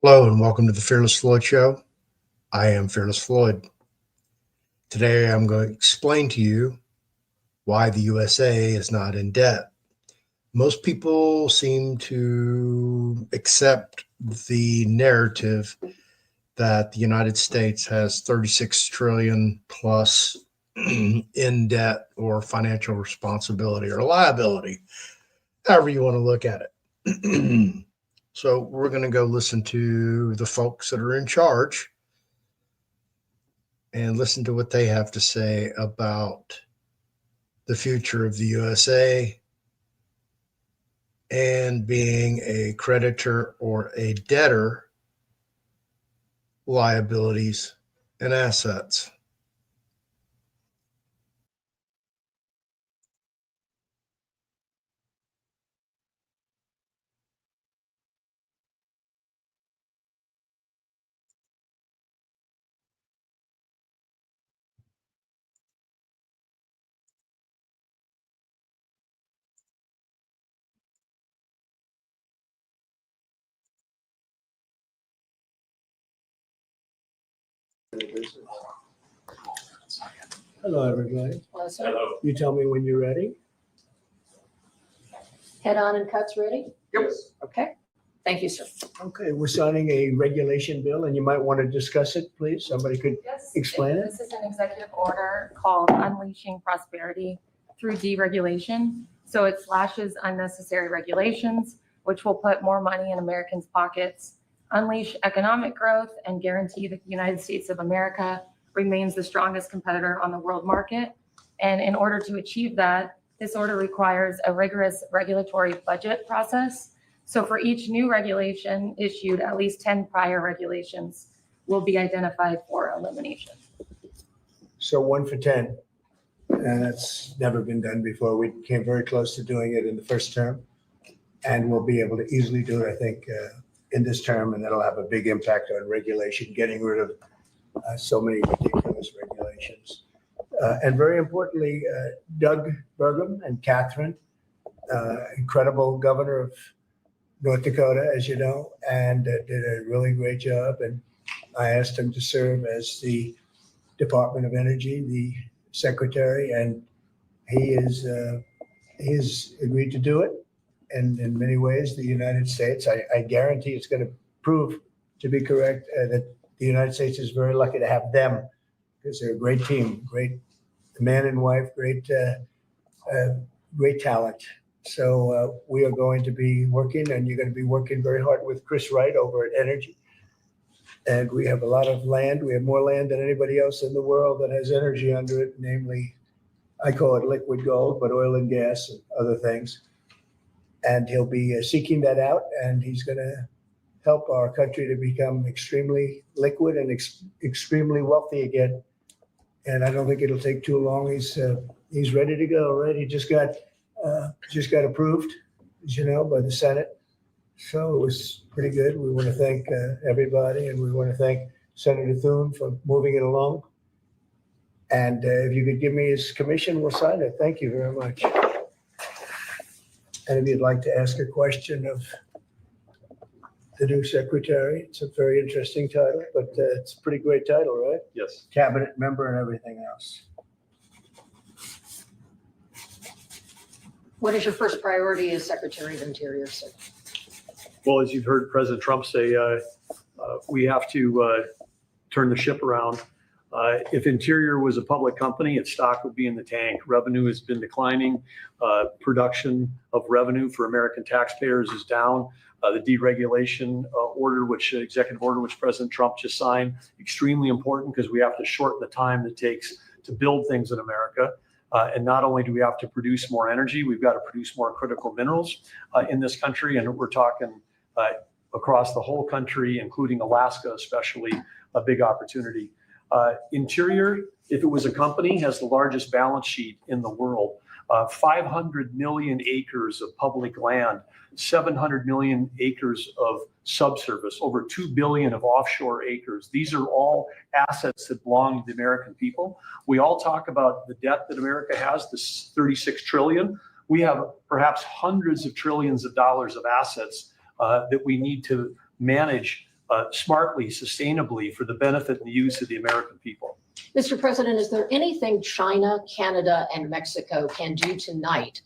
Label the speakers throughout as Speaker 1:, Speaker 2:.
Speaker 1: Hello and welcome to the Fearless Floyd Show. I am Fearless Floyd. Today I'm going to explain to you why the USA is not in debt. Most people seem to accept the narrative that the United States has 36 trillion plus in debt or financial responsibility or liability, however you want to look at it. So we're going to go listen to the folks that are in charge and listen to what they have to say about the future of the USA and being a creditor or a debtor, liabilities, and assets.
Speaker 2: Hello, everybody.
Speaker 3: Hello, sir.
Speaker 4: Hello.
Speaker 2: You tell me when you're ready.
Speaker 3: Head on and cuts ready?
Speaker 4: Yep.
Speaker 3: Okay. Thank you, sir.
Speaker 2: Okay, we're signing a regulation bill, and you might want to discuss it, please. Somebody could
Speaker 5: Yes,
Speaker 2: explain it.
Speaker 5: This is an executive order called Unleashing Prosperity Through Deregulation. So it slashes unnecessary regulations, which will put more money in Americans' pockets, unleash economic growth, and guarantee that the United States of America remains the strongest competitor on the world market. And in order to achieve that, this order requires a rigorous regulatory budget process. So for each new regulation issued, at least 10 prior regulations will be identified for elimination.
Speaker 2: So 1 for 10. And that's never been done before. We came very close to doing it in the first term. And we'll be able to easily do it, I think, in this term. And that'll have a big impact on regulation, getting rid of so many ridiculous regulations. And very importantly, Doug Burgum and Catherine, incredible governor of North Dakota, as you know, and did a really great job. And I asked him to serve as the Department of Energy, the secretary, and he is agreed to do it. And in many ways, the United States, I guarantee it's going to prove to be correct that the United States is very lucky to have them because they're a great team, great man and wife, great talent. So we are going to be working, and you're going to be working very hard with Chris Wright over at Energy. And we have a lot of land. We have more land than anybody else in the world that has energy under it, namely, I call it liquid gold, but oil and gas and other things. And he'll be seeking that out, and he's going to help our country to become extremely liquid and extremely wealthy again. And I don't think it'll take too long. He's ready to go, right? He just got approved, as you know, by the Senate. So it was pretty good. We want to thank everybody, and we want to thank Senator Thune for moving it along. And if you could give me his commission, we'll sign it. Thank you very much. And if you'd like to ask a question of the new secretary, it's a very interesting title, but it's a pretty great title, right?
Speaker 4: Yes.
Speaker 2: Cabinet member and everything else.
Speaker 3: What is your first priority as Secretary of Interior, sir?
Speaker 4: Well, as you've heard President Trump say, we have to turn the ship around. If Interior was a public company, its stock would be in the tank. Revenue has been declining. Production of revenue for American taxpayers is down. The deregulation executive order, which President Trump just signed, extremely important because we have to shorten the time it takes to build things in America. And not only do we have to produce more energy, we've got to produce more critical minerals in this country. And we're talking across the whole country, including Alaska, especially a big opportunity. Interior, if it was a company, has the largest balance sheet in the world. 500 million acres of public land, 700 million acres of subsurface, over 2 billion of offshore acres. These are all assets that belong to the American people. We all talk about the debt that America has, this 36 trillion. We have perhaps hundreds of trillions of dollars of assets that we need to manage smartly, sustainably for the benefit and the use of the American people.
Speaker 3: Mr. President, is there anything China, Canada, and Mexico can do tonight?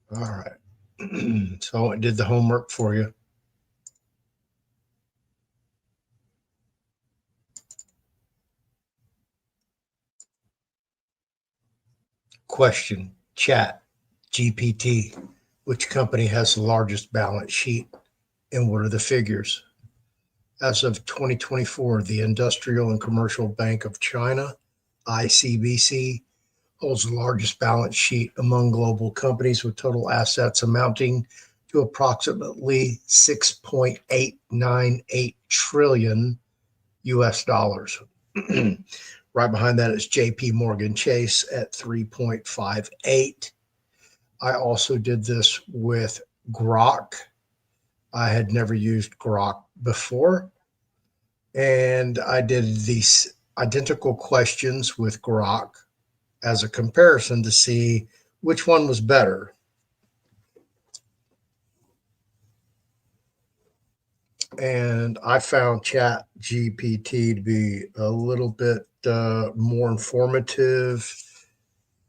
Speaker 1: All right. So I did the homework for you. Question, chat, GPT. Which company has the largest balance sheet and what are the figures? As of 2024, the Industrial and Commercial Bank of China, ICBC, holds the largest balance sheet among global companies with total assets amounting to approximately 6.898 trillion US dollars. Right behind that is JP Morgan Chase at 3.58. I also did this with Grok. I had never used Grok before. And I did these identical questions with Grok as a comparison to see which one was better. And I found Chat GPT to be a little bit more informative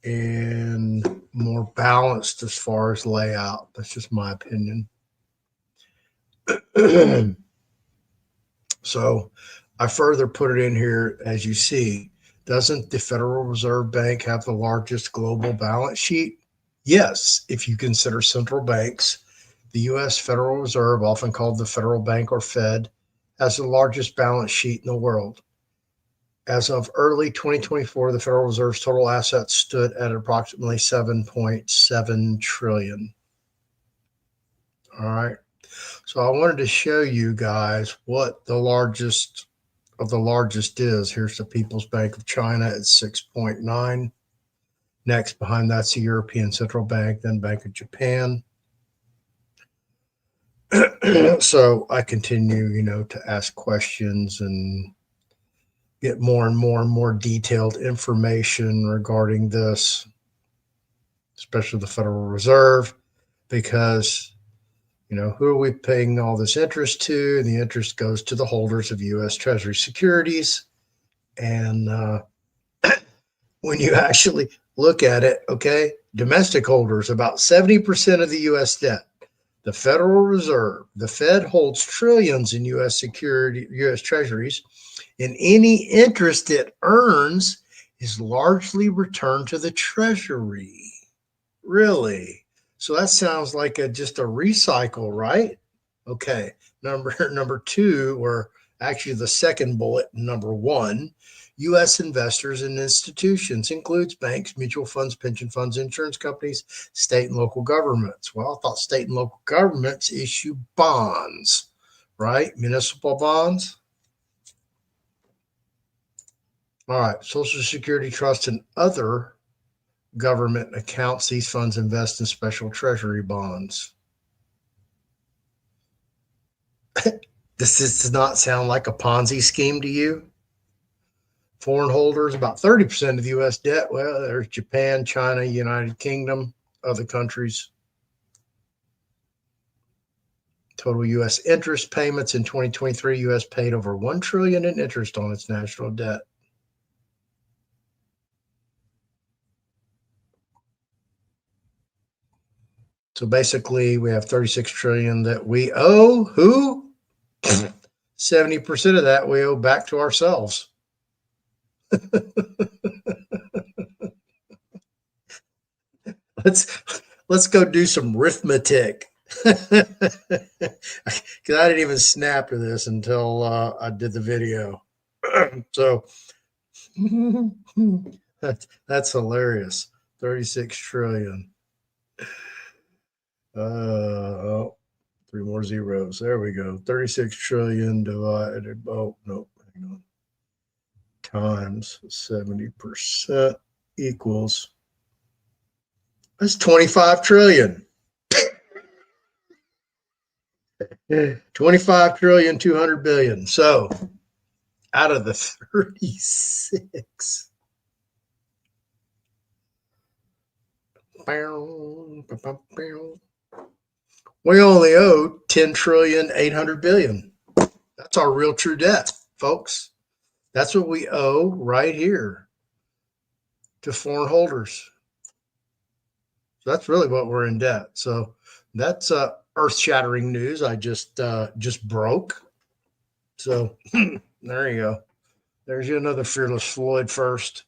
Speaker 1: and more balanced as far as layout. That's just my opinion. So I further put it in here, as you see. Doesn't the Federal Reserve Bank have the largest global balance sheet? Yes, if you consider central banks. The U.S. Federal Reserve, often called the Federal Bank or Fed, has the largest balance sheet in the world. As of early 2024, the Federal Reserve's total assets stood at approximately 7.7 trillion. All right. So I wanted to show you guys what the largest of the largest is. Here's the People's Bank of China at 6.9. Next, behind that's the European Central Bank, then Bank of Japan. So I continue, to ask questions and get more and more detailed information regarding this, especially the Federal Reserve, because, who are we paying all this interest to? And the interest goes to the holders of U.S. Treasury securities. And when you actually look at it, okay, domestic holders, about 70% of the U.S. debt. The Federal Reserve, the Fed holds trillions in U.S. U.S. Treasuries, and any interest it earns is largely returned to the Treasury. Really? So that sounds like just a recycle, right? Okay. Number two, or actually the second bullet, number one, U.S. investors and institutions includes banks, mutual funds, pension funds, insurance companies, state and local governments. Well, I thought state and local governments issue bonds, right? Municipal bonds. All right. Social Security Trust and other government accounts. These funds invest in special treasury bonds. Does not sound like a Ponzi scheme to you? Foreign holders, about 30% of the U.S. debt. Well, there's Japan, China, United Kingdom, other countries. Total U.S. interest payments in 2023, U.S. paid over $1 trillion in interest on its national debt. So basically, we have 36 trillion that we owe. Who? 70% of that we owe back to ourselves. Let's go do some arithmetic. Because I didn't even snap to this until I did the video. So that's hilarious. 36 trillion. Oh, three more zeros. There we go. 36 trillion divided. Oh, no, hang on. Times 70% equals. That's 25 trillion. 25 trillion, 200 billion. So out of the 36, we only owe 10 trillion, 800 billion. That's our real true debt, folks. That's what we owe right here to foreign holders. So that's really what we're in debt. So that's earth-shattering news. I just broke. So there you go. There's you another fearless Floyd first.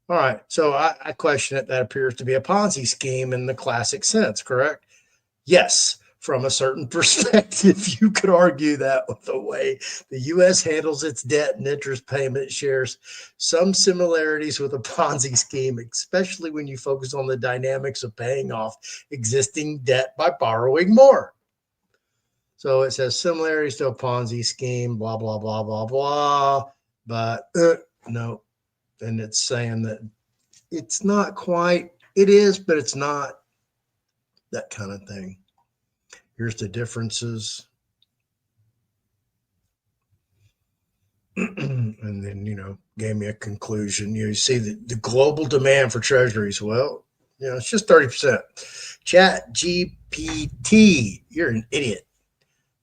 Speaker 1: All right. So I question it. That appears to be a Ponzi scheme in the classic sense, correct? Yes. From a certain perspective, you could argue that with the way the U.S. handles its debt and interest payment shares some similarities with a Ponzi scheme, especially when you focus on the dynamics of paying off existing debt by borrowing more. So it says similarities to a Ponzi scheme, blah, blah, blah, blah, blah. But no. And it's saying that it's not quite, it is, but it's not that kind of thing. Here's the differences. And then, gave me a conclusion. You see the global demand for treasuries. Well, it's just 30%. Chat GPT, you're an idiot.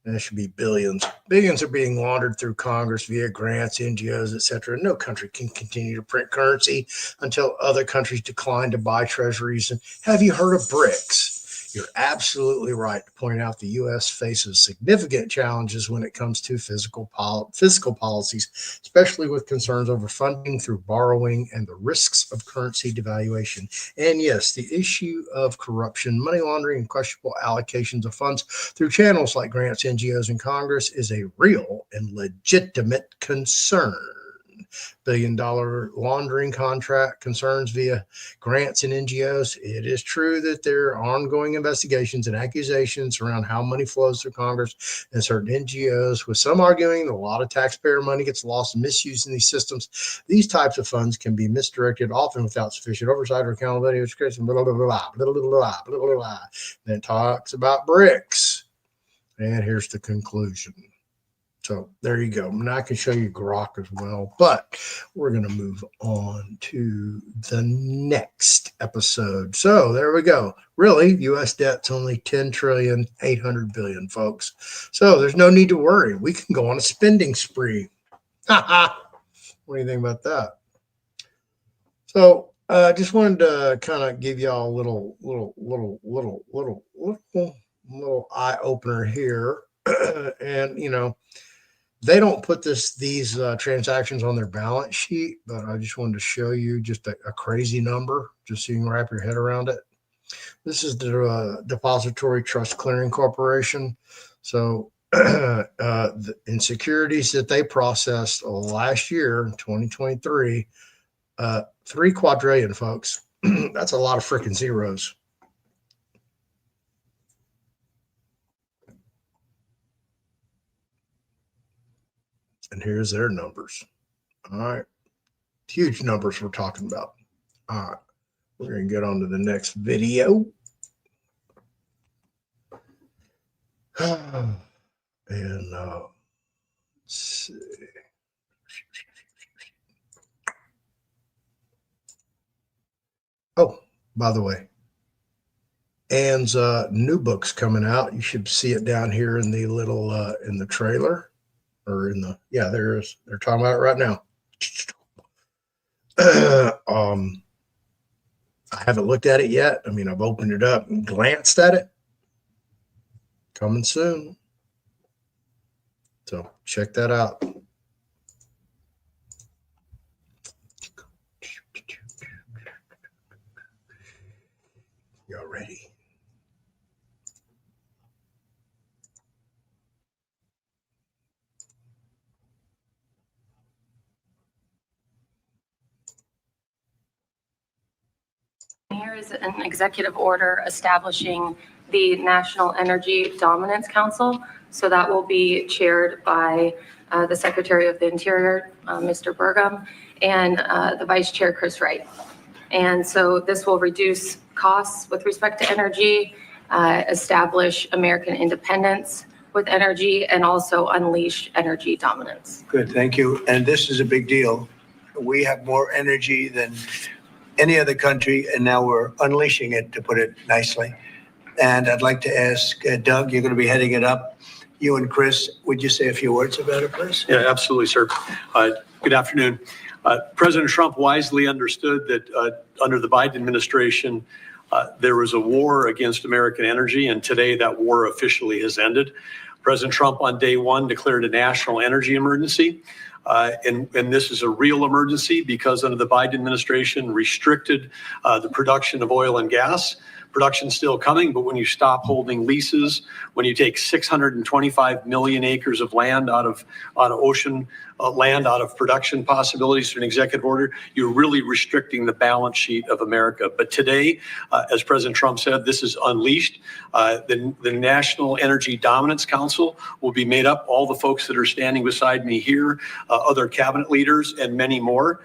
Speaker 1: And it should be billions. Billions are being laundered through Congress via grants, NGOs, etc. No country can continue to print currency until other countries decline to buy treasuries. And have you heard of BRICS? You're absolutely right to point out the U.S. faces significant challenges when it comes to fiscal policies, especially with concerns over funding through borrowing and the risks of currency devaluation. And yes, the issue of corruption, money laundering, and questionable allocations of funds through channels like grants, NGOs, and Congress is a real and legitimate concern. Billion-dollar laundering contract concerns via grants and NGOs. It is true that there are ongoing investigations and accusations around how money flows through Congress and certain NGOs, with some arguing that a lot of taxpayer money gets lost and misused in these systems. These types of funds can be misdirected, often without sufficient oversight or accountability. Blah, blah, blah, blah, blah, blah, blah, blah, blah. Then it talks about BRICS. And here's the conclusion. So there you go. Now I can show you Grok as well, but we're going to move on to the next episode. So there we go. Really, U.S. debt's only 10 trillion, 800 billion, folks. So there's no need to worry. We can go on a spending spree. What do you think about that? So I just wanted to kind of give y'all a little eye opener here. And, they don't put these transactions on their balance sheet, but I just wanted to show you just a crazy number, just so you can wrap your head around it. This is the Depository Trust Clearing Corporation. So in securities that they processed last year, 2023, 3 quadrillion, folks. That's a lot of freaking zeros. And here's their numbers. All right. Huge numbers we're talking about. All right. We're going to get on to the next video. And let's see. Oh, by the way, Ann's new book's coming out. You should see it down here in the little in the trailer, or in the there it is. They're talking about it right now. I haven't looked at it yet. I mean, I've opened it up and glanced at it. Coming soon. So check that out. Y'all ready?
Speaker 5: is an executive order establishing the National Energy Dominance Council. So that will be chaired by the Secretary of the Interior, Mr. Burgum, and the Vice Chair, Chris Wright. And so this will reduce costs with respect to energy, establish American independence with energy, and also unleash energy dominance.
Speaker 2: Good, thank you. And this is a big deal. We have more energy than any other country, and now we're unleashing it, to put it nicely. And I'd like to ask Doug, you're going to be heading it up. You and Chris, would you say a few words about it, please?
Speaker 4: Yeah, absolutely, sir. Good afternoon. President Trump wisely understood that under the Biden administration, there was a war against American energy, and today that war officially has ended. President Trump on day one declared a national energy emergency. And this is a real emergency because under the Biden administration restricted the production of oil and gas. Production's still coming, but when you stop holding leases, when you take 625 million acres of land out of ocean land out of production possibilities through an executive order, you're really restricting the balance sheet of America. But today, as President Trump said, this is unleashed. The National Energy Dominance Council will be made up, all the folks that are standing beside me here, other cabinet leaders and many more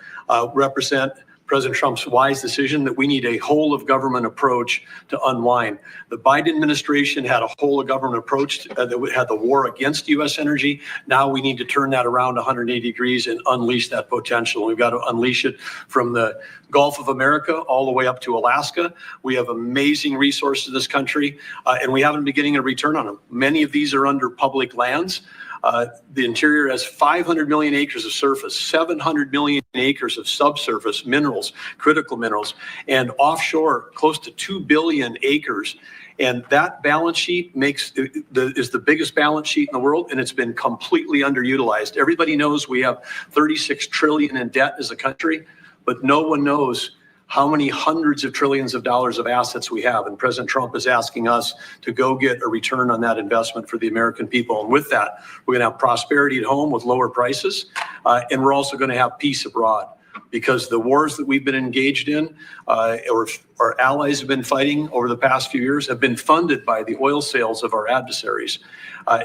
Speaker 4: represent President Trump's wise decision that we need a whole of government approach to unwind. The Biden administration had a whole of government approach that had the war against U.S. energy. Now we need to turn that around 180 degrees and unleash that potential. We've got to unleash it from the Gulf of America all the way up to Alaska. We have amazing resources in this country, and we haven't been getting a return on them. Many of these are under public lands. The interior has 500 million acres of surface, 700 million acres of subsurface minerals, critical minerals, and offshore close to 2 billion acres. And that balance sheet is the biggest balance sheet in the world, and it's been completely underutilized. Everybody knows we have 36 trillion in debt as a country, but no one knows how many hundreds of trillions of dollars of assets we have. And President Trump is asking us to go get a return on that investment for the American people. And with that, we're going to have prosperity at home with lower prices. And we're also going to have peace abroad, because the wars that we've been engaged in, or our allies have been fighting over the past few years, have been funded by the oil sales of our adversaries.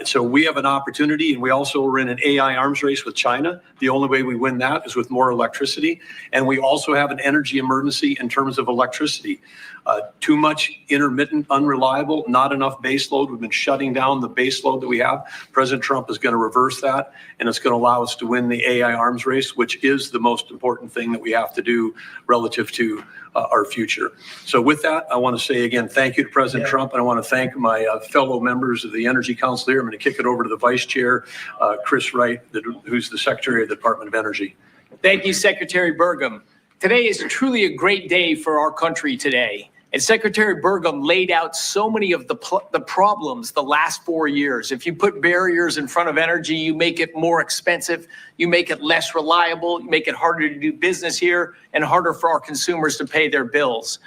Speaker 4: So we have an opportunity, and we also are in an AI arms race with China. The only way we win that is with more electricity. And we also have an energy emergency in terms of electricity. Too much intermittent, unreliable, not enough base load. We've been shutting down the base load that we have. President Trump is going to reverse that, and it's going to allow us to win the AI arms race, which is the most important thing that we have to do relative to our future. So with that, I want to say again, thank you to President Trump, and I want to thank my fellow members of the Energy Council here. I'm going to kick it over to the Vice Chair, Chris Wright, who's the Secretary of the Department of Energy.
Speaker 6: Thank you, Secretary Burgum. Today is truly a great day for our country today. And Secretary Burgum laid out so many of the problems the last 4 years. If you put barriers in front of energy, you make it more expensive, you make it less reliable, you make it harder to do business here, and harder for our consumers to pay their bills.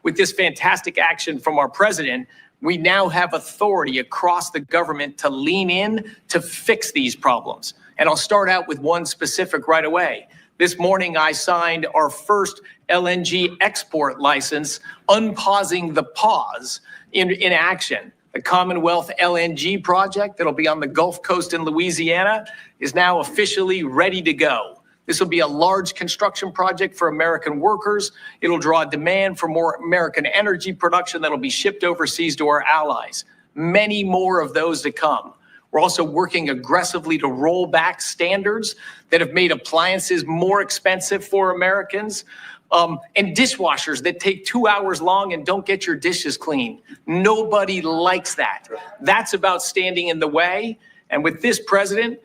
Speaker 6: With this fantastic action from our president, we now have authority across the government to lean in to fix these problems. And I'll start out with one specific right away. This morning, I signed our first LNG export license, unpausing the pause in action. The Commonwealth LNG project that'll be on the Gulf Coast in Louisiana is now officially ready to go. This will be a large construction project for American workers. It'll draw demand for more American energy production that'll be shipped overseas to our allies. Many more of those to come. We're also working aggressively to roll back standards that have made appliances more expensive for Americans, and dishwashers that take 2 hours long and don't get your dishes clean. Nobody likes that. That's about standing in the way. And with this President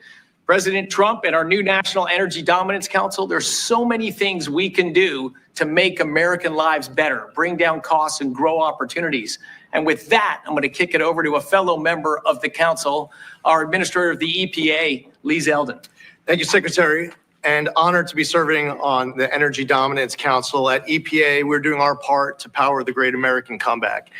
Speaker 6: Trump and our new National Energy Dominance Council, there's so many things we can do to make American lives better, bring down costs, and grow opportunities. And with that, I'm going to kick it over to a fellow member of the council, our administrator of the EPA, Lee Zeldin.
Speaker 7: Thank you, Secretary, and honored to be serving on the Energy Dominance Council. At EPA, we're doing our part to power the great American comeback.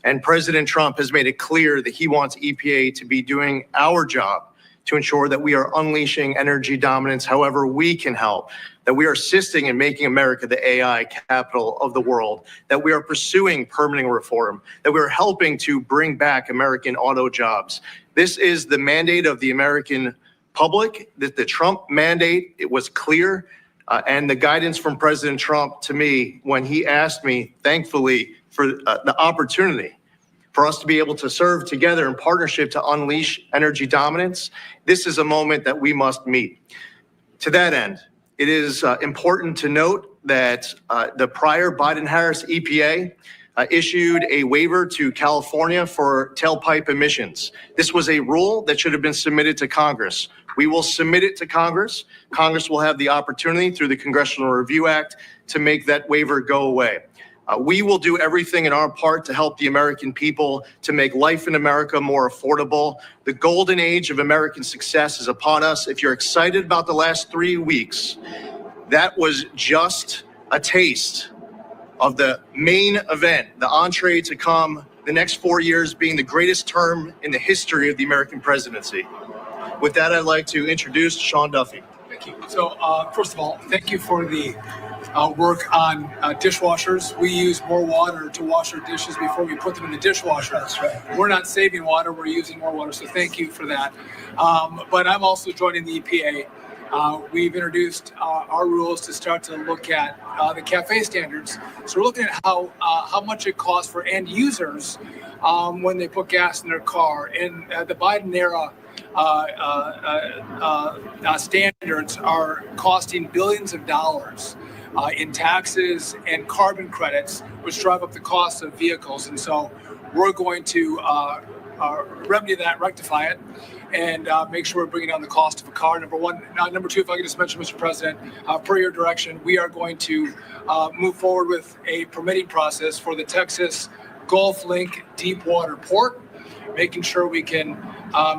Speaker 7: And President Trump has made it clear that he wants EPA to be doing our job to ensure that we are unleashing energy dominance however we can help, that we are assisting in making America the AI capital of the world, that we are pursuing permitting reform, that we are helping to bring back American auto jobs. This is the mandate of the American public. That the Trump mandate, it was clear, and the guidance from President Trump to me when he asked me, thankfully, for the opportunity for us to be able to serve together in partnership to unleash energy dominance. This is a moment that we must meet. To that end, it is important to note that the prior Biden-Harris EPA issued a waiver to California for tailpipe emissions. This was a rule that should have been submitted to Congress. We will submit it to Congress. Congress will have the opportunity through the Congressional Review Act to make that waiver go away. We will do everything in our part to help the American people to make life in America more affordable. The golden age of American success is upon us. If you're excited about the last 3 weeks, that was just a taste of the main event, the entree to come, the next 4 years being the greatest term in the history of the American presidency. With that, I'd like to introduce Sean Duffy.
Speaker 8: Thank you. So, first of all, thank you for the work on dishwashers. We use more water to wash our dishes before we put them in the dishwasher.
Speaker 2: That's right.
Speaker 8: We're not saving water, we're using more water, so thank you for that. But I'm also joining the EPA. We've introduced our rules to start to look at the CAFE standards. So we're looking at how much it costs for end users when they put gas in their car. And the Biden era standards are costing billions of dollars in taxes and carbon credits, which drive up the cost of vehicles. And so we're going to remedy that, rectify it, and make sure we're bringing down the cost of a car, number one. Number two, if I could just mention, Mr. President, per your direction, we are going to move forward with a permitting process for the Texas Gulf Link Deepwater Port, making sure we can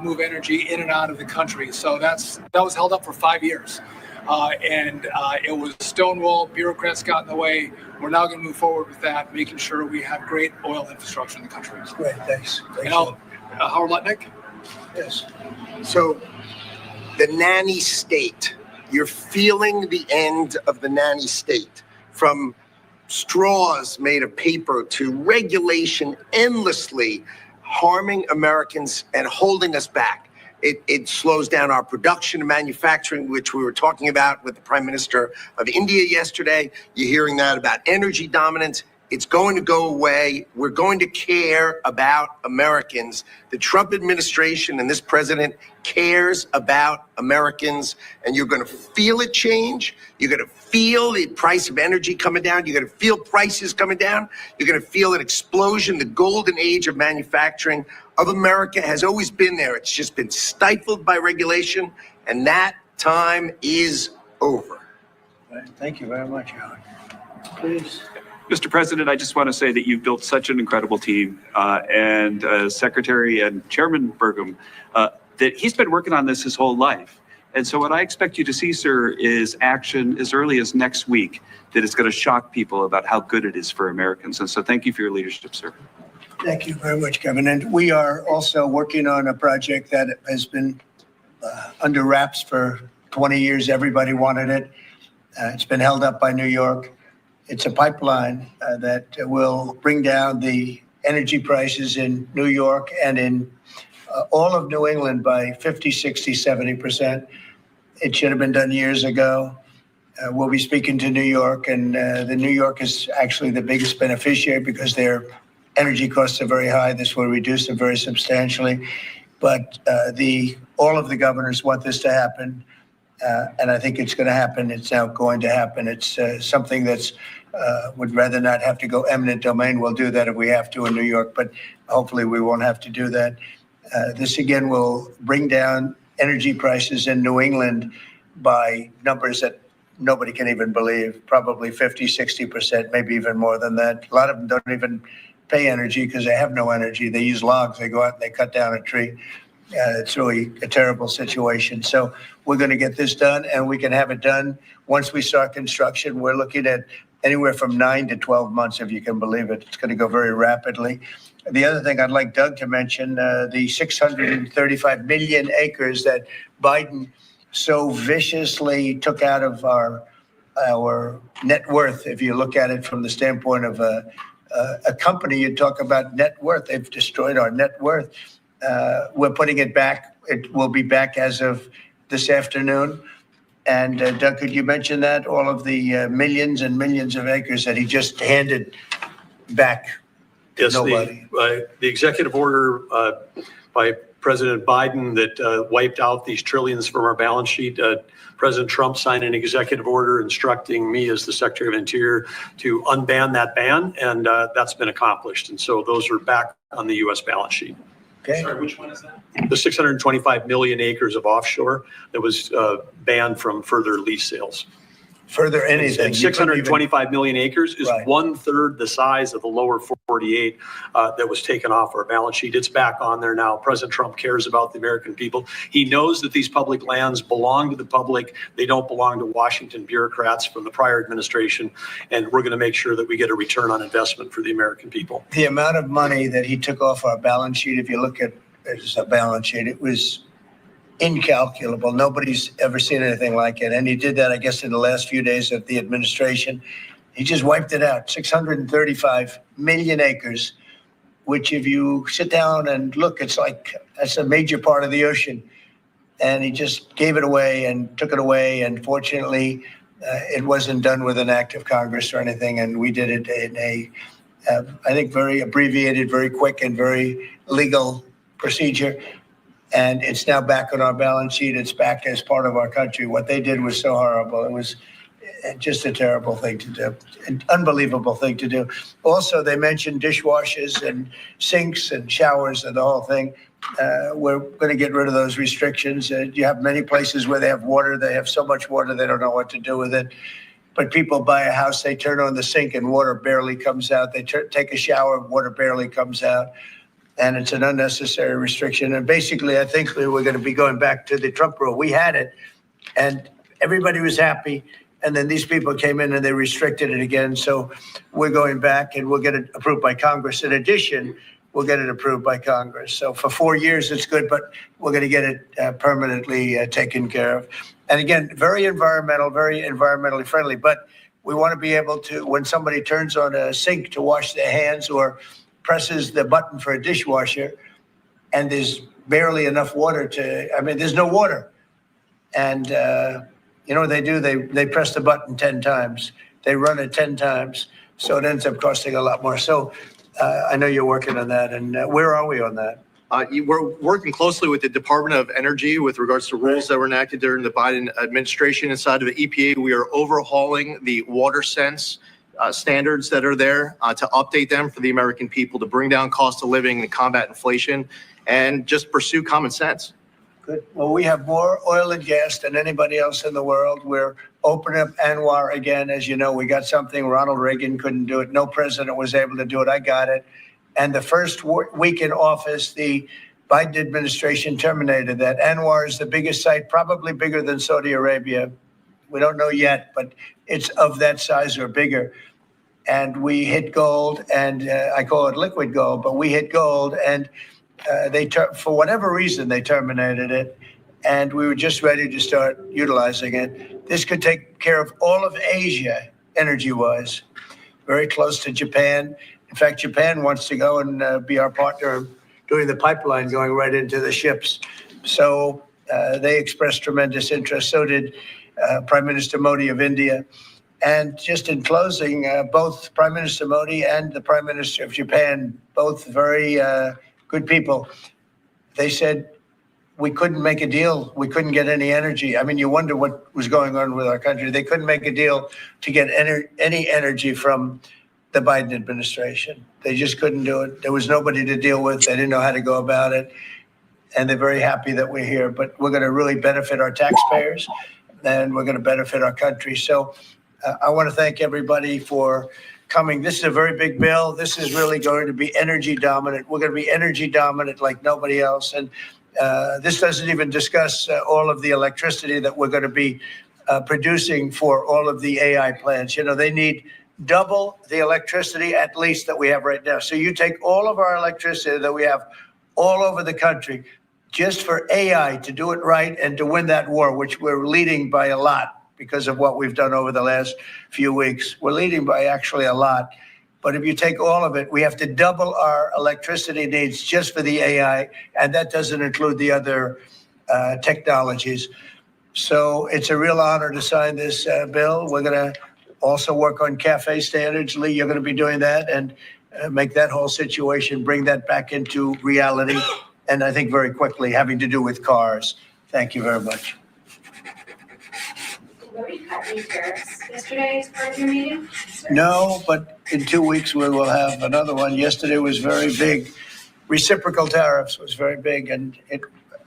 Speaker 8: move energy in and out of the country. So that was held up for 5 years. And it was stonewalled, bureaucrats got in the way. We're now going to move forward with that, making sure we have great oil infrastructure in the country.
Speaker 2: Great, thanks.
Speaker 8: And Howard Lutnick?
Speaker 2: Yes.
Speaker 9: So the nanny state, you're feeling the end of the nanny state, from straws made of paper to regulation endlessly harming Americans and holding us back. It slows down our production and manufacturing, which we were talking about with the Prime Minister of India yesterday. You're hearing that about energy dominance. It's going to go away. We're going to care about Americans. The Trump administration and this president cares about Americans, and you're going to feel it change. You're going to feel the price of energy coming down. You're going to feel prices coming down. You're going to feel an explosion. The golden age of manufacturing of America has always been there. It's just been stifled by regulation, and that time is over.
Speaker 2: Thank you very much, Howard. Please.
Speaker 10: Mr. President, I just want to say that you've built such an incredible team, and Secretary and Chairman Burgum, that he's been working on this his whole life. And so what I expect you to see, sir, is action as early as next week that is going to shock people about how good it is for Americans. And so thank you for your leadership, sir.
Speaker 2: Thank you very much, Kevin. And we are also working on a project that has been under wraps for 20 years. Everybody wanted it. It's been held up by New York. It's a pipeline that will bring down the energy prices in New York and in all of New England by 50, 60, 70%. It should have been done years ago. We'll be speaking to New York, and the New York is actually the biggest beneficiary because their energy costs are very high. This will reduce them very substantially. But all of the governors want this to happen. And I think it's going to happen. It's now going to happen. It's something that's would rather not have to go eminent domain. We'll do that if we have to in New York, but hopefully we won't have to do that. This again will bring down energy prices in New England by numbers that nobody can even believe, probably 50, 60%, maybe even more than that. A lot of them don't even pay energy because they have no energy. They use logs. They go out and they cut down a tree. It's really a terrible situation. So we're going to get this done, and we can have it done once we start construction. We're looking at anywhere from 9 to 12 months, if you can believe it. It's going to go very rapidly. The other thing I'd like Doug to mention, the 635 million acres that Biden so viciously took out of our net worth. If you look at it from the standpoint of a company, you talk about net worth. They've destroyed our net worth. We're putting it back. It will be back as of this afternoon. And Doug, could you mention that? All of the millions and millions of acres that he just handed back to
Speaker 4: Yes,
Speaker 2: nobody.
Speaker 4: the executive order by President Biden that wiped out these trillions from our balance sheet. President Trump signed an executive order instructing me as the Secretary of Interior to unban that ban, and that's been accomplished. And so those are back on the U.S. balance sheet.
Speaker 2: Okay.
Speaker 10: Sorry, which one is that?
Speaker 4: The 625 million acres of offshore that was banned from further lease sales.
Speaker 2: Further anything.
Speaker 4: And 625 million acres is
Speaker 2: Right.
Speaker 4: 1/3 the size of the lower 48 that was taken off our balance sheet. It's back on there now. President Trump cares about the American people. He knows that these public lands belong to the public. They don't belong to Washington bureaucrats from the prior administration. And we're going to make sure that we get a return on investment for the American people.
Speaker 2: The amount of money that he took off our balance sheet, if you look at it as a balance sheet, it was incalculable. Nobody's ever seen anything like it. And he did that, I guess, in the last few days of the administration. He just wiped it out. 635 million acres, which if you sit down and look, it's like that's a major part of the ocean. And he just gave it away and took it away. And fortunately, it wasn't done with an act of Congress or anything. And we did it in a, I think, very abbreviated, very quick, and very legal procedure. And it's now back on our balance sheet. It's back as part of our country. What they did was so horrible. It was just a terrible thing to do, an unbelievable thing to do. Also, they mentioned dishwashers and sinks and showers and the whole thing. We're going to get rid of those restrictions. You have many places where they have water. They have so much water, they don't know what to do with it. But people buy a house, they turn on the sink and water barely comes out. They take a shower, water barely comes out. And it's an unnecessary restriction. And basically, I think we're going to be going back to the Trump rule. We had it, and everybody was happy. And then these people came in and they restricted it again. So we're going back, and we'll get it approved by Congress. In addition, we'll get it approved by Congress. So for 4 years, it's good, but we're going to get it permanently taken care of. And again, very environmentally friendly. But we want to be able to, when somebody turns on a sink to wash their hands or presses the button for a dishwasher and there's barely enough water there's no water. And you know what they do? They press the button 10 times. They run it 10 times. So it ends up costing a lot more. So I know you're working on that. And where are we on that?
Speaker 7: We're working closely with the Department of Energy with regards to rules that were enacted during the Biden administration. Inside of the EPA, we are overhauling the water sense standards that are there to update them for the American people, to bring down cost of living and combat inflation, and just pursue common sense.
Speaker 2: Good. Well, we have more oil and gas than anybody else in the world. We're opening up ANWR again. As you know, we got something Ronald Reagan couldn't do it. No president was able to do it. I got it. And the first week in office, the Biden administration terminated that. ANWR is the biggest site, probably bigger than Saudi Arabia. We don't know yet, but it's of that size or bigger. And we hit gold, and I call it liquid gold, but we hit gold, and for whatever reason, they terminated it. And we were just ready to start utilizing it. This could take care of all of Asia, energy-wise, very close to Japan. In fact, Japan wants to go and be our partner doing the pipeline going right into the ships. So they expressed tremendous interest. So did Prime Minister Modi of India. And just in closing, both Prime Minister Modi and the Prime Minister of Japan, both very good people, they said we couldn't make a deal. We couldn't get any energy. I mean, you wonder what was going on with our country. They couldn't make a deal to get any energy from the Biden administration. They just couldn't do it. There was nobody to deal with. They didn't know how to go about it. And they're very happy that we're here. But we're going to really benefit our taxpayers, and we're going to benefit our country. So I want to thank everybody for coming. This is a very big bill. This is really going to be energy dominant. We're going to be energy dominant like nobody else. And this doesn't even discuss all of the electricity that we're going to be producing for all of the AI plants. You know, they need double the electricity at least that we have right now. So you take all of our electricity that we have all over the country just for AI to do it right and to win that war, which we're leading by a lot because of what we've done over the last few weeks. We're leading by actually a lot. But if you take all of it, we have to double our electricity needs just for the AI, and that doesn't include the other technologies. So it's a real honor to sign this bill. We're going to also work on CAFE standards. Lee, you're going to be doing that and make that whole situation, bring that back into reality. And I think very quickly, having to do with cars. Thank you very much.
Speaker 11: Were we cut any tariffs yesterday as part of your meeting?
Speaker 2: No, but in 2 weeks, we will have another one. Yesterday was very big. Reciprocal tariffs was very big. And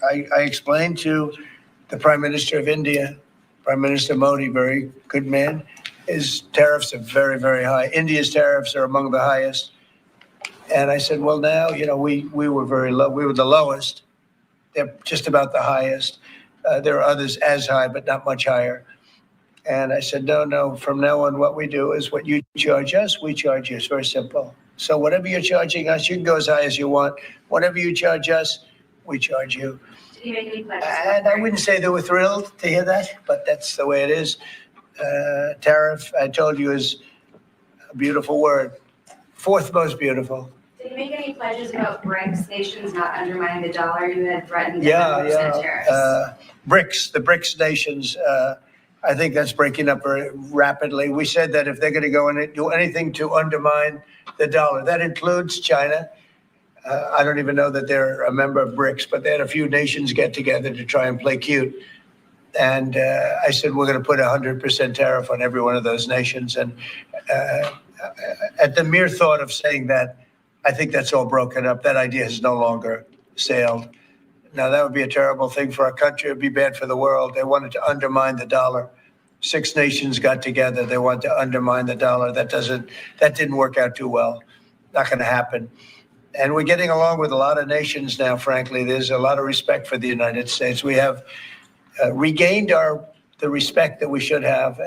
Speaker 2: I explained to the Prime Minister of India, Prime Minister Modi, very good man, his tariffs are very, very high. India's tariffs are among the highest. And I said, well, now, we were very low. We were the lowest. They're just about the highest. There are others as high, but not much higher. And I said, no, from now on, what we do is what you charge us, we charge you. It's very simple. So whatever you're charging us, you can go as high as you want. Whatever you charge us, we charge you.
Speaker 11: Did you make any pledges?
Speaker 2: And I wouldn't say they were thrilled to hear that, but that's the way it is. Tariff, I told you, is a beautiful word. Fourth most beautiful.
Speaker 11: Did you make any pledges about BRICS nations not undermining the dollar? You had threatened 100% tariffs.
Speaker 2: The BRICS nations, I think that's breaking up very rapidly. We said that if they're going to go and do anything to undermine the dollar, that includes China. I don't even know that they're a member of BRICS, but they had a few nations get together to try and play cute. And I said, we're going to put 100% tariff on every one of those nations. And at the mere thought of saying that, I think that's all broken up. That idea has no longer sailed. Now, that would be a terrible thing for our country. It would be bad for the world. They wanted to undermine the dollar. 6 nations got together. They want to undermine the dollar. That didn't work out too well. Not going to happen. And we're getting along with a lot of nations now, frankly. There's a lot of respect for the United States. We have regained the respect that we should have.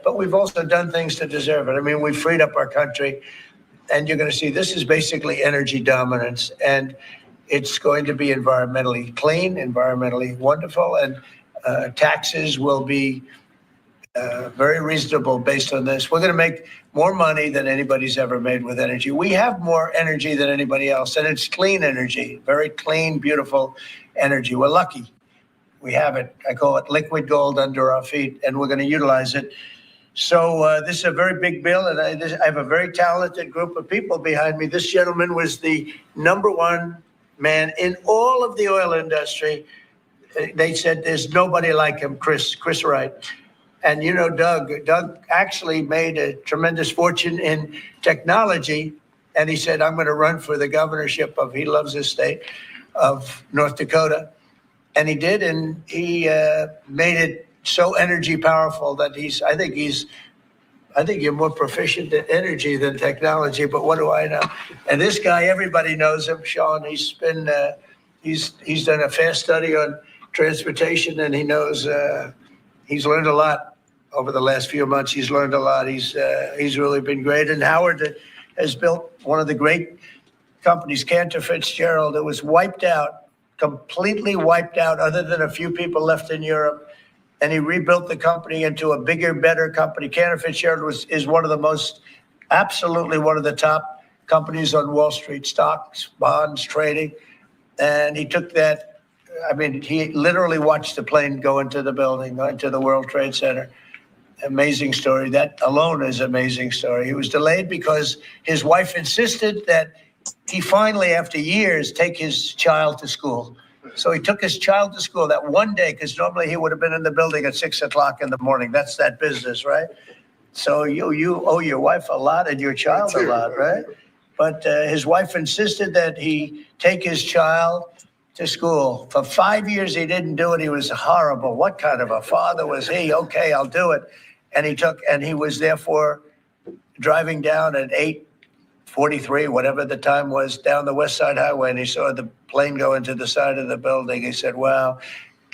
Speaker 2: But we've also done things to deserve it. I mean, we freed up our country. And you're going to see this is basically energy dominance. And it's going to be environmentally clean, environmentally wonderful. And taxes will be very reasonable based on this. We're going to make more money than anybody's ever made with energy. We have more energy than anybody else. And it's clean energy, very clean, beautiful energy. We're lucky. We have it. I call it liquid gold under our feet. And we're going to utilize it. So this is a very big bill, and I have a very talented group of people behind me. This gentleman was the #1 man in all of the oil industry. They said there's nobody like him, Chris Wright. And Doug actually made a tremendous fortune in technology, and he said, I'm going to run for the governorship of, he loves his state, of North Dakota. And he did, and he made it so energy powerful that I think you're more proficient in energy than technology, but what do I know? And this guy, everybody knows him, Sean. He's been, he's done a fast study on transportation, and he knows, he's learned a lot over the last few months. He's learned a lot. He's really been great. And Howard has built one of the great companies, Cantor Fitzgerald. It was wiped out, completely wiped out, other than a few people left in Europe. And he rebuilt the company into a bigger, better company. Cantor Fitzgerald is one of the most, absolutely one of the top companies on Wall Street, stocks, bonds, trading. And he took that, I mean, he literally watched the plane go into the building, go into the World Trade Center. Amazing story. That alone is an amazing story. He was delayed because his wife insisted that he finally, after years, take his child to school. So he took his child to school that one day, because normally he would have been in the building at 6 o'clock in the morning. That's that business, right? So you owe your wife a lot and your child a lot, right? But his wife insisted that he take his child to school. For 5 years, he didn't do it. He was horrible. What kind of a father was he? Okay, I'll do it. And he was therefore driving down at 8:43, whatever the time was, down the West Side Highway, and he saw the plane go into the side of the building. He said, wow.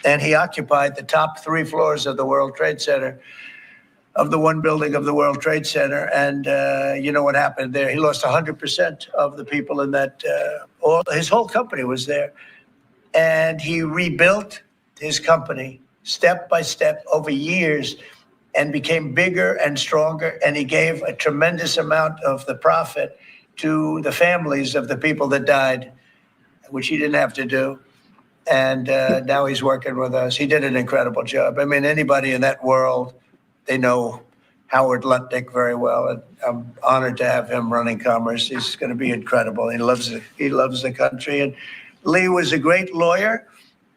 Speaker 2: And he occupied the top 3 floors of the World Trade Center. of the one building of the World Trade Center. And you know what happened there? He lost 100% of the people in that, his whole company was there. And he rebuilt his company step by step over years and became bigger and stronger. And he gave a tremendous amount of the profit to the families of the people that died, which he didn't have to do. And now he's working with us. He did an incredible job. I mean, anybody in that world, they know Howard Lutnick very well. And I'm honored to have him running commerce. He's going to be incredible. He loves the country. And Lee was a great lawyer,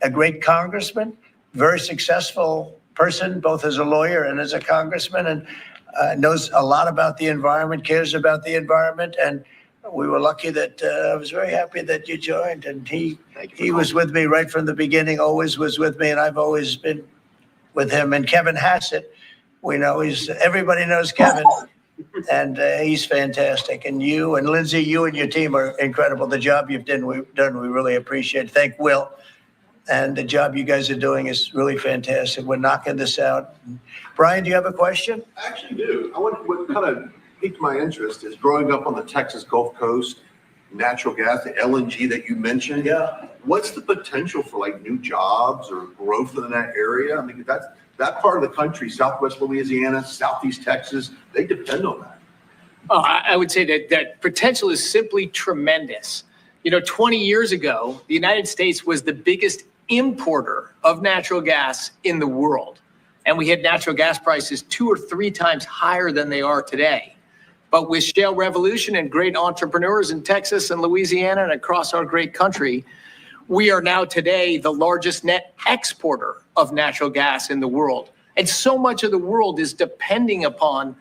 Speaker 2: a great congressman, very successful person, both as a lawyer and as a congressman, and knows a lot about the environment, cares about the environment. And we were lucky that I was very happy that you joined. And he was with me right from the beginning, always was with me. And I've always been with him. And Kevin Hassett, we know everybody knows Kevin. And he's fantastic. And you and Lindsay, you and your team are incredible. The job you've done, we really appreciate. Thank Will. And the job you guys are doing is really fantastic. We're knocking this out. Brian, do you have a question?
Speaker 12: I actually do. What kind of piqued my interest is growing up on the Texas Gulf Coast, natural gas, the LNG that you mentioned.
Speaker 2: Yeah.
Speaker 12: What's the potential for like new jobs or growth in that area? I mean, that part of the country, Southwest Louisiana, Southeast Texas, they depend on that.
Speaker 6: I would say that potential is simply tremendous. 20 years ago, the United States was the biggest importer of natural gas in the world. And we had natural gas prices 2 or 3 times higher than they are today. But with shale revolution and great entrepreneurs in Texas and Louisiana and across our great country, we are now today the largest net exporter of natural gas in the world. And so much of the world is depending upon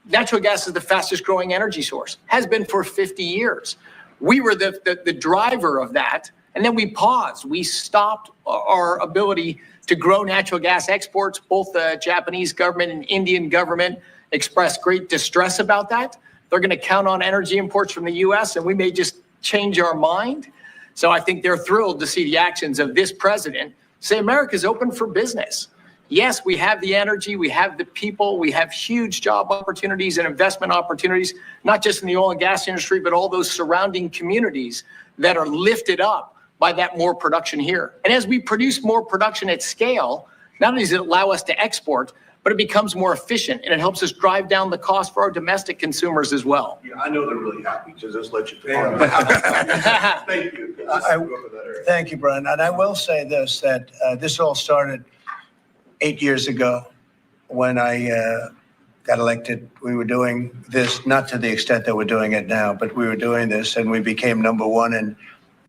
Speaker 6: natural gas is the fastest growing energy source, has been for 50 years. We were the driver of that. And then we paused. We stopped our ability to grow natural gas exports. Both the Japanese government and Indian government expressed great distress about that. They're going to count on energy imports from the U.S. and we may just change our mind. So I think they're thrilled to see the actions of this president say America's open for business. Yes, we have the energy, we have the people, we have huge job opportunities and investment opportunities, not just in the oil and gas industry, but all those surrounding communities that are lifted up by that more production here. And as we produce more production at scale, not only does it allow us to export, but it becomes more efficient and it helps us drive down the cost for our domestic consumers as well.
Speaker 12: Yeah, I know they're really happy to just let you. Thank you.
Speaker 2: Thank you, Brian. And I will say this, that this all started 8 years ago when I got elected. We were doing this, not to the extent that we're doing it now, but we were doing this and we became number 1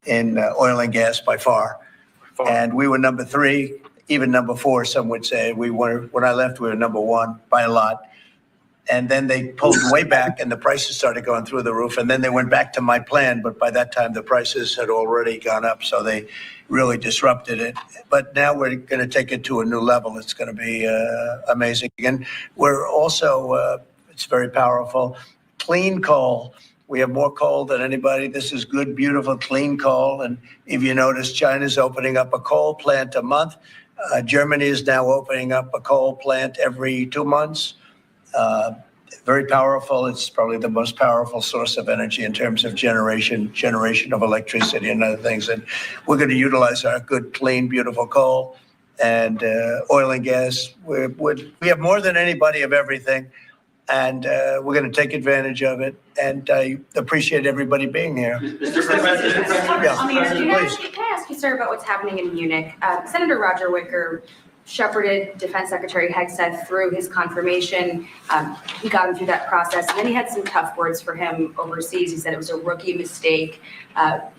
Speaker 2: in oil and gas by far. And we were number 3, even number 4, some would say. When I left, we were number 1 by a lot. And then they pulled way back and the prices started going through the roof. And then they went back to my plan. But by that time, the prices had already gone up. So they really disrupted it. But now we're going to take it to a new level. It's going to be amazing. And we're also, it's very powerful, clean coal. We have more coal than anybody. This is good, beautiful, clean coal. And if you notice, China's opening up a coal plant a month. Germany is now opening up a coal plant every 2 months. Very powerful. It's probably the most powerful source of energy in terms of generation of electricity and other things. And we're going to utilize our good, clean, beautiful coal and oil and gas. We have more than anybody of everything. And we're going to take advantage of it. And I appreciate everybody being here.
Speaker 11: Mr. President, on the energy matter, can I ask you, sir, about what's happening in Munich? Senator Roger Wicker shepherded Defense Secretary Hegseth through his confirmation. He got him through that process. And then he had some tough words for him overseas. He said it was a rookie mistake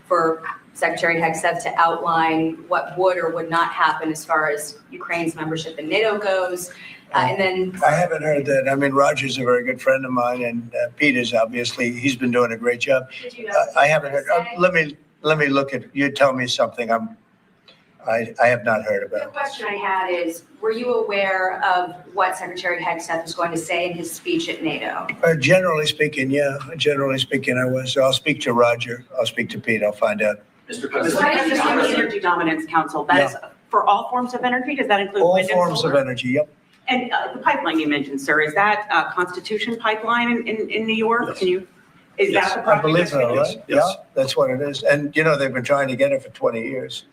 Speaker 11: for Secretary Hegseth to outline what would or would not happen as far as Ukraine's membership in NATO goes. And then
Speaker 2: I haven't heard that. I mean, Roger's a very good friend of mine, and Peter's obviously, he's been doing a great job.
Speaker 11: did you know
Speaker 2: I haven't heard. Let me look at, you tell me something I have not heard
Speaker 11: the
Speaker 2: about.
Speaker 11: question I had is, were you aware of what Secretary Hegseth was going to say in his speech at NATO?
Speaker 2: Generally speaking, yeah. Generally speaking, I was. So I'll speak to Roger. I'll speak to Pete. I'll find out.
Speaker 13: Mr. President, the Energy Dominance Council, that is for all forms of energy? Does that include
Speaker 2: All
Speaker 13: wind and
Speaker 2: forms of
Speaker 13: solar?
Speaker 2: energy, yep.
Speaker 13: And the pipeline you mentioned, sir, is that Constitution Pipeline in New York?
Speaker 4: Yes.
Speaker 13: Can you, is
Speaker 4: Yes.
Speaker 13: that the
Speaker 2: I
Speaker 13: project?
Speaker 2: believe so,
Speaker 4: Yes,
Speaker 2: right?
Speaker 4: yes.
Speaker 2: Yeah, that's what it is. And, you know, they've been trying to get it for 20 years.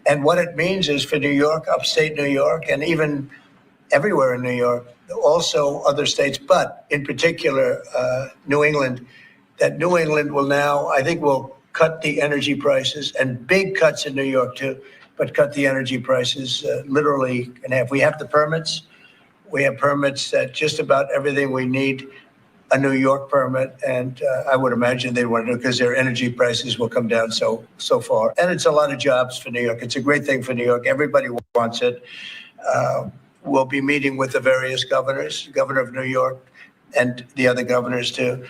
Speaker 2: And what it means is for New York, upstate New York, and even everywhere in New York, also other states, but in particular, New England, that New England will now, I think, will cut the energy prices, and big cuts in New York too, but cut the energy prices literally in half. We have the permits. We have permits that just about everything we need a New York permit, and I would imagine they want to, because their energy prices will come down so far. And it's a lot of jobs for New York. It's a great thing for New York. Everybody wants it. We'll be meeting with the various governors, governor of New York, and the other governors too.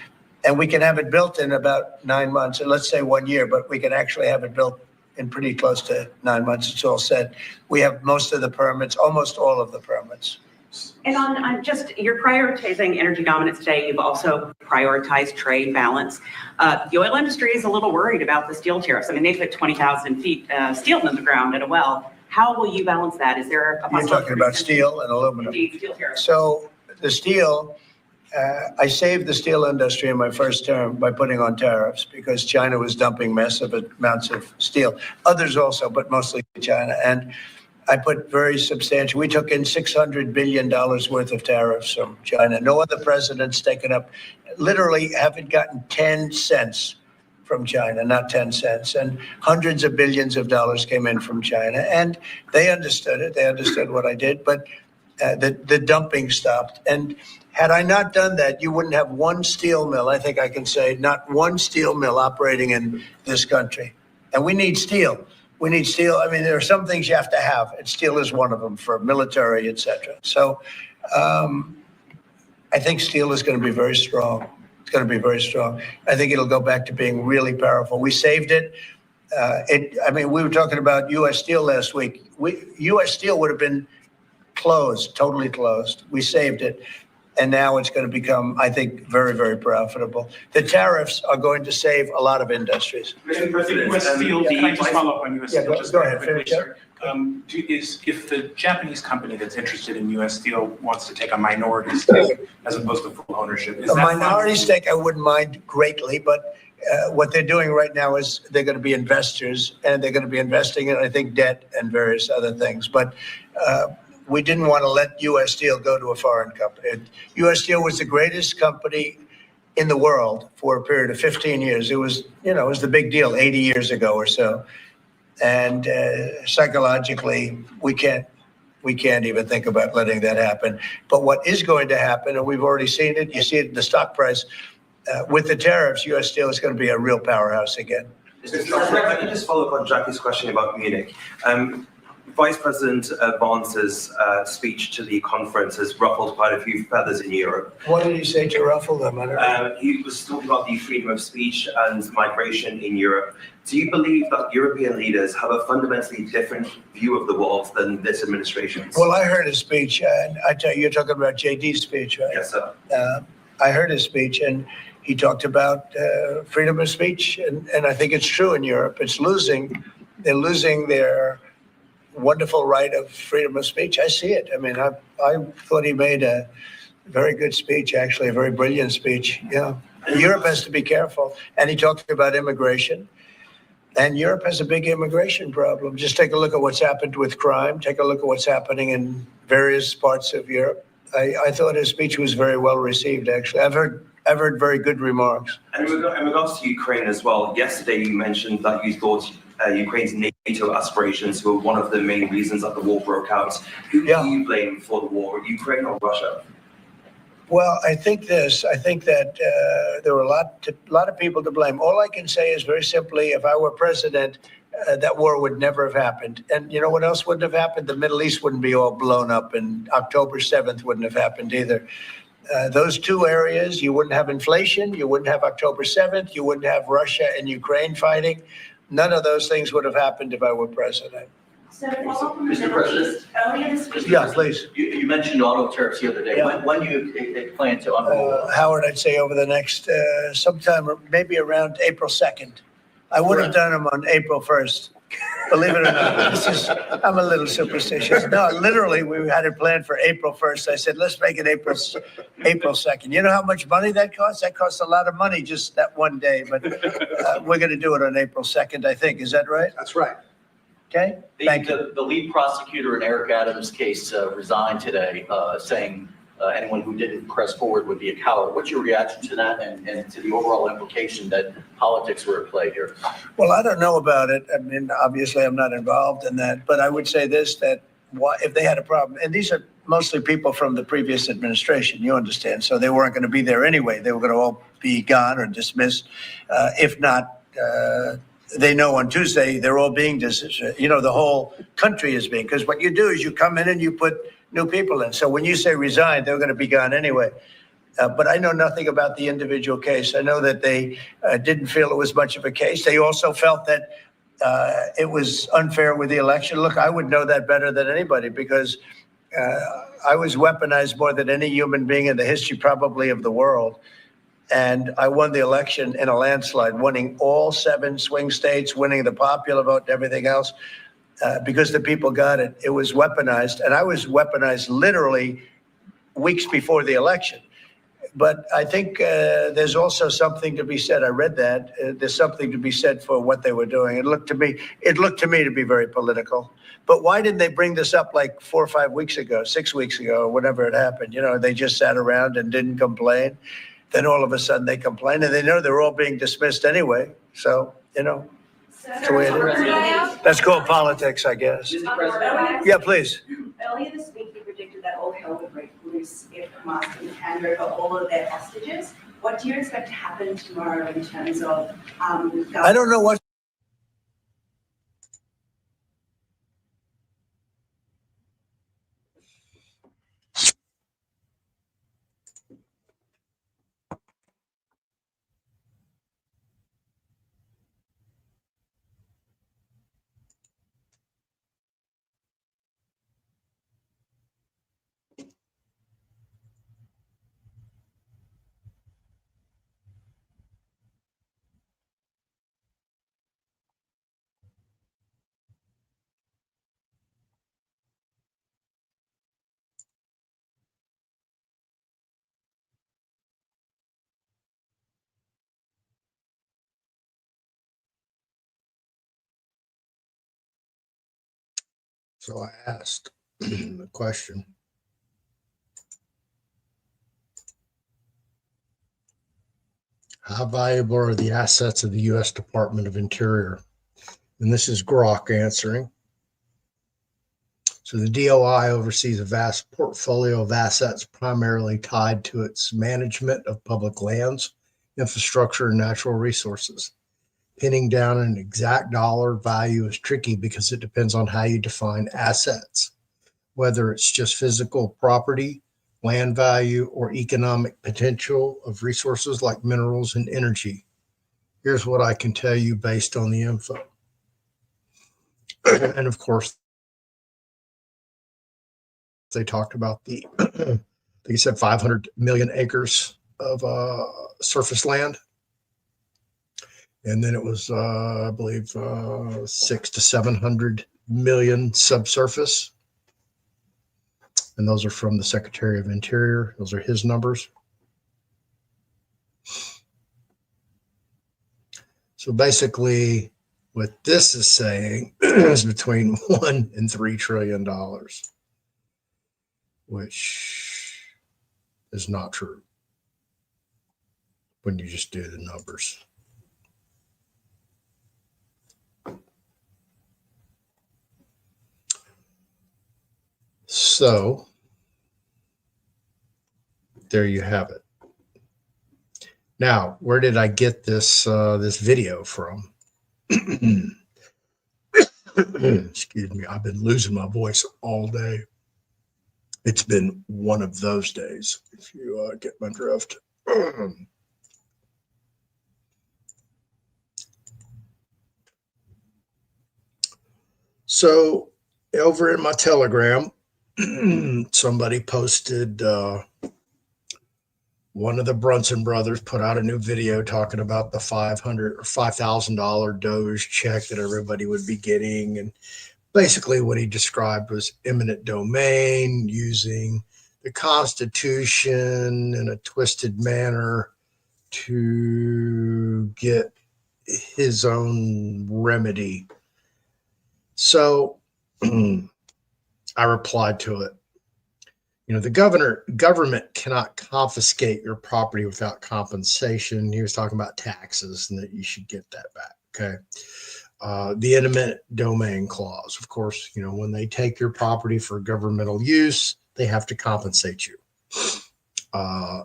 Speaker 2: And we can have it built in about 9 months, and let's say 1 year, but we can actually have it built in pretty close to 9 months. It's all set. We have most of the permits, almost all of the permits.
Speaker 13: And on just, you're prioritizing energy dominance today. You've also prioritized trade balance. The oil industry is a little worried about the steel tariffs. I mean, they put 20,000 feet steel in the ground at a well. How will you balance that? Is there a
Speaker 2: You're talking about steel and aluminum.
Speaker 13: Indeed, steel tariffs.
Speaker 2: So the steel, I saved the steel industry in my first term by putting on tariffs because China was dumping massive amounts of steel. Others also, but mostly China. And I put very substantial, we took in $600 billion worth of tariffs from China. No other president's taken up, literally haven't gotten 10 cents from China, not 10 cents. And hundreds of billions of dollars came in from China. And they understood it. They understood what I did. But the dumping stopped. And had I not done that, you wouldn't have one steel mill, I think I can say, not one steel mill operating in this country. And we need steel. We need steel. I mean, there are some things you have to have, and steel is one of them for military, et cetera. So I think steel is going to be very strong. It's going to be very strong. I think it'll go back to being really powerful. We saved it. I mean, we were talking about U.S. Steel last week. U.S. Steel would have been closed, totally closed. We saved it. And now it's going to become, I think, very, very profitable. The tariffs are going to save a lot of industries.
Speaker 14: Mr. President, U.S. Steel, can I just follow up on U.S. Steel? Just
Speaker 2: go
Speaker 14: very
Speaker 2: ahead,
Speaker 14: quickly,
Speaker 2: finish
Speaker 14: sir? If the Japanese company that's interested in U.S. Steel wants to take a minority stake as opposed to full ownership, is
Speaker 2: A
Speaker 14: that
Speaker 2: minority stake, I wouldn't mind greatly, but what they're doing right now is they're going to be investors, and they're going to be investing in, I think, debt and various other things. But we didn't want to let U.S. Steel go to a foreign company. U.S. Steel was the greatest company in the world for a period of 15 years. It was, it was the big deal 80 years ago or so. And psychologically, we can't even think about letting that happen. But what is going to happen, and we've already seen it, you see it in the stock price, with the tariffs, U.S. Steel is going to be a real powerhouse again.
Speaker 15: If I can just follow up on Jackie's question about Munich. Vice President Vance's speech to the conference has ruffled quite a few feathers in Europe.
Speaker 2: What did he say to ruffle them?
Speaker 15: He was talking about the freedom of speech and migration in Europe. Do you believe that European leaders have a fundamentally different view of the world than this administration?
Speaker 2: Well, I heard his speech, and I tell you, you're talking about JD's speech, right?
Speaker 15: Yes, sir.
Speaker 2: I heard his speech, and he talked about freedom of speech, and I think it's true in Europe. It's losing. They're losing their wonderful right of freedom of speech. I see it. I mean, I thought he made a very good speech, actually, a very brilliant speech. Yeah. Europe has to be careful. And he talked about immigration. And Europe has a big immigration problem. Just take a look at what's happened with crime. Take a look at what's happening in various parts of Europe. I thought his speech was very well received, actually. I've heard very good remarks.
Speaker 15: And in regards to Ukraine as well, yesterday you mentioned that you thought Ukraine's NATO aspirations were one of the main reasons that the war broke out. Who do you blame for the war, Ukraine or Russia?
Speaker 2: Well, I think that there were a lot of people to blame. All I can say is very simply, if I were president, that war would never have happened. And you know what else wouldn't have happened? The Middle East wouldn't be all blown up, and October 7th wouldn't have happened either. Those two areas, you wouldn't have inflation, you wouldn't have October 7th, you wouldn't have Russia and Ukraine fighting. None of those things would have happened if I were president.
Speaker 16: So, Mr. President, earlier this week,
Speaker 2: Yeah, please.
Speaker 16: you mentioned auto tariffs the other day.
Speaker 2: Yeah.
Speaker 16: When do you plan to unroll?
Speaker 2: Howard, I'd say over the next sometime, maybe around April 2nd. I would have done them on April 1st. Believe it or not, I'm a little superstitious. No, literally, we had it planned for April 1st. I said, let's make it April 2nd. You know how much money that costs? That costs a lot of money just that one day, but we're going to do it on April 2nd, I think. Is that right?
Speaker 1: That's right.
Speaker 2: Okay, thank you.
Speaker 16: The lead prosecutor in Eric Adams' case resigned today, saying anyone who didn't press forward would be a coward. What's your reaction to that and to the overall implication that politics were at play here?
Speaker 2: Well, I don't know about it. I mean, obviously, I'm not involved in that, but I would say this, that if they had a problem, and these are mostly people from the previous administration, you understand, so they weren't going to be there anyway. They were going to all be gone or dismissed. If not, they know on Tuesday they're all being dismissed. You know, the whole country is being, because what you do is you come in and you put new people in. So when you say resign, they're going to be gone anyway. But I know nothing about the individual case. I know that they didn't feel it was much of a case. They also felt that it was unfair with the election. Look, I would know that better than anybody because I was weaponized more than any human being in the history probably of the world. And I won the election in a landslide, winning all 7 swing states, winning the popular vote and everything else. Because the people got it. It was weaponized. And I was weaponized literally weeks before the election. But I think there's also something to be said. I read that. There's something to be said for what they were doing. It looked to me to be very political. But why didn't they bring this up like 4 or 5 weeks ago, 6 weeks ago, or whenever it happened? You know, they just sat around and didn't complain. Then all of a sudden they complain, and they know they're all being dismissed anyway. So, you know. That's the way it is. That's called politics, I guess. Yeah, please.
Speaker 17: Earlier this week, he predicted that all hell would break loose if Hamas can hand over all of their hostages. What do you expect to happen tomorrow in terms of?
Speaker 2: I don't know what.
Speaker 1: So I asked the question. How valuable are the assets of the U.S. Department of Interior? And this is Grok answering. So the DOI oversees a vast portfolio of assets primarily tied to its management of public lands, infrastructure, and natural resources. Pinning down an exact dollar value is tricky because it depends on how you define assets, whether it's just physical property, land value, or economic potential of resources like minerals and energy. Here's what I can tell you based on the info. And of course, they talked about the, I think he said 500 million acres of surface land. And then it was, I believe, 600 to 700 million subsurface. And those are from the Secretary of Interior. Those are his numbers. So basically, what this is saying is between $1 and $3 trillion, which is not true when you just do the numbers. So there you have it. Now, where did I get this this video from? Excuse me, I've been losing my voice all day. It's been one of those days, if you get my drift. So over in my Telegram, somebody posted one of the Brunson brothers put out a new video talking about the $500 or $5,000 Doge check that everybody would be getting. And basically what he described was eminent domain, using the Constitution in a twisted manner to get his own remedy. So I replied to it. You know, the government cannot confiscate your property without compensation. He was talking about taxes and that you should get that back. Okay. The eminent domain clause, of course, you know, when they take your property for governmental use, they have to compensate you.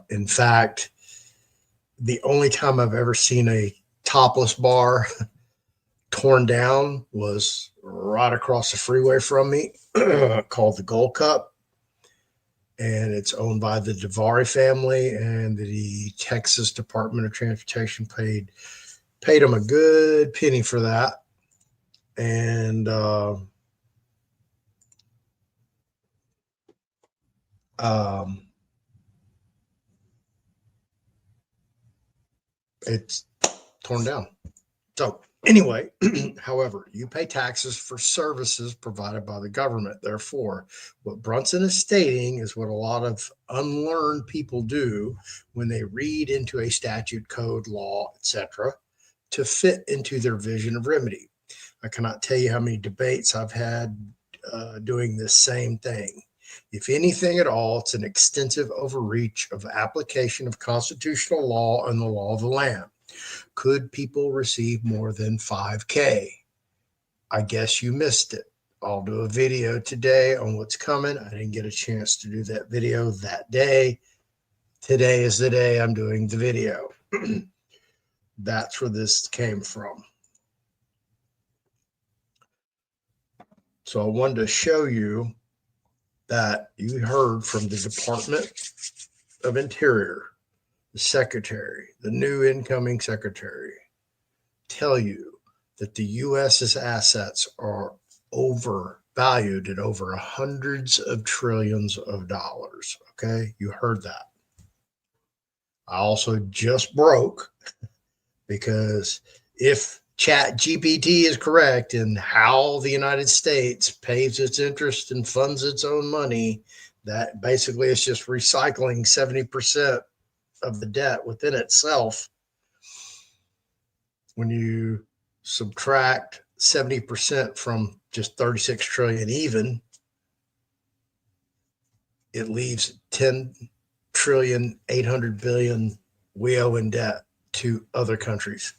Speaker 1: In fact, the only time I've ever seen a topless bar torn down was right across the freeway from me, called the Gold Cup. And it's owned by the DeVary family, and the Texas Department of Transportation paid them a good penny for that. And it's torn down. So anyway, however, you pay taxes for services provided by the government. Therefore, what Brunson is stating is what a lot of unlearned people do when they read into a statute, code, law, etc., to fit into their vision of remedy. I cannot tell you how many debates I've had doing this same thing. If anything at all, it's an extensive overreach of application of constitutional law and the law of the land. Could people receive more than 5K? I guess you missed it. I'll do a video today on what's coming. I didn't get a chance to do that video that day. Today is the day I'm doing the video. That's where this came from. So I wanted to show you that you heard from the Department of Interior, the secretary, the new incoming secretary, tell you that the U.S.'s assets are overvalued at over hundreds of trillions of dollars. Okay, you heard that. I also just broke, because if Chat GPT is correct in how the United States pays its interest and funds its own money, that basically it's just recycling 70% of the debt within itself. When you subtract 70% from just 36 trillion even, it leaves 10 trillion 800 billion we owe in debt to other countries.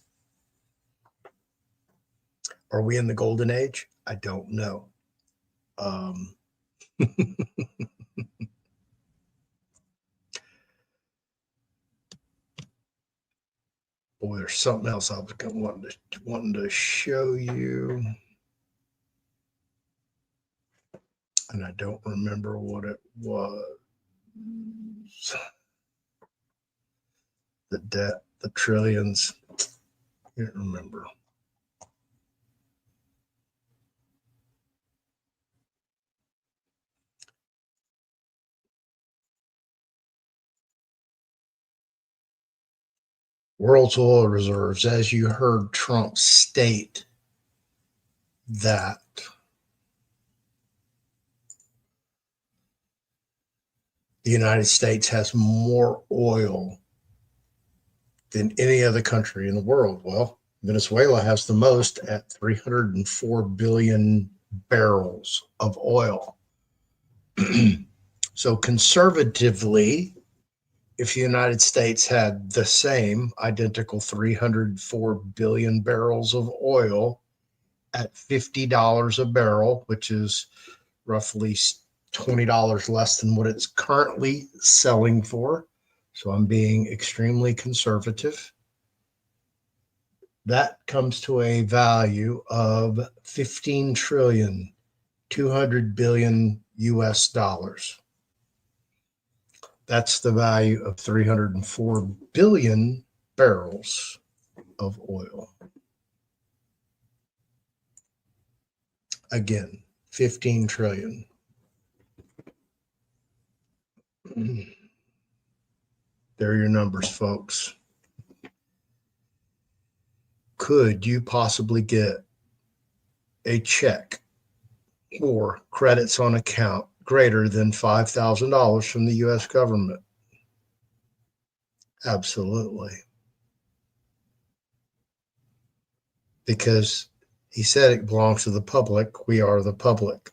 Speaker 1: Are we in the golden age? I don't know. Boy, there's something else I was wanting to show you, and I don't remember what it was. The debt, the trillions. I can't remember. World's oil reserves, as you heard Trump state that the United States has more oil than any other country in the world. Well, Venezuela has the most at 304 billion barrels of oil. So conservatively, if the United States had the same identical 304 billion barrels of oil at $50 a barrel, which is roughly $20 less than what it's currently selling for. So I'm being extremely conservative. That comes to a value of 15 trillion, 200 billion US dollars. That's the value of 304 billion barrels of oil. Again, 15 trillion. There are your numbers, folks. Could you possibly get a check or credits on account greater than $5,000 from the U.S. government? Absolutely. Because he said it belongs to the public. We are the public.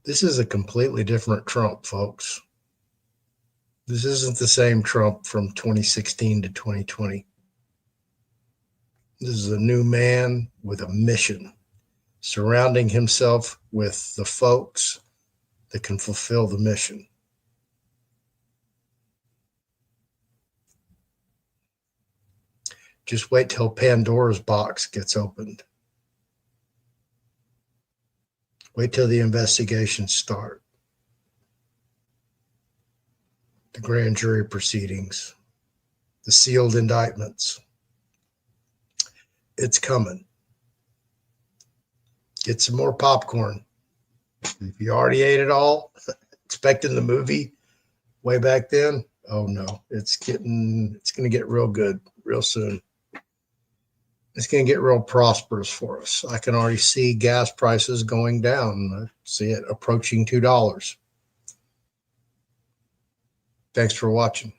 Speaker 1: This is a completely different Trump, folks. This isn't the same Trump from 2016 to 2020. This is a new man with a mission, surrounding himself with the folks that can fulfill the mission. Just wait till Pandora's box gets opened. Wait till the investigations start. The grand jury proceedings, the sealed indictments. It's coming. Get some more popcorn. If you already ate it all, expecting the movie way back then, oh no, it's going to get real good real soon. It's going to get real prosperous for us. I can already see gas prices going down. I see it approaching $2. Thanks for watching.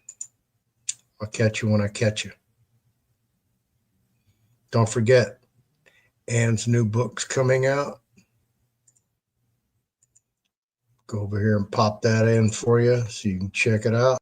Speaker 1: I'll catch you when I catch you. Don't forget, Ann's new book's coming out. Go over here and pop that in for you so you can check it out.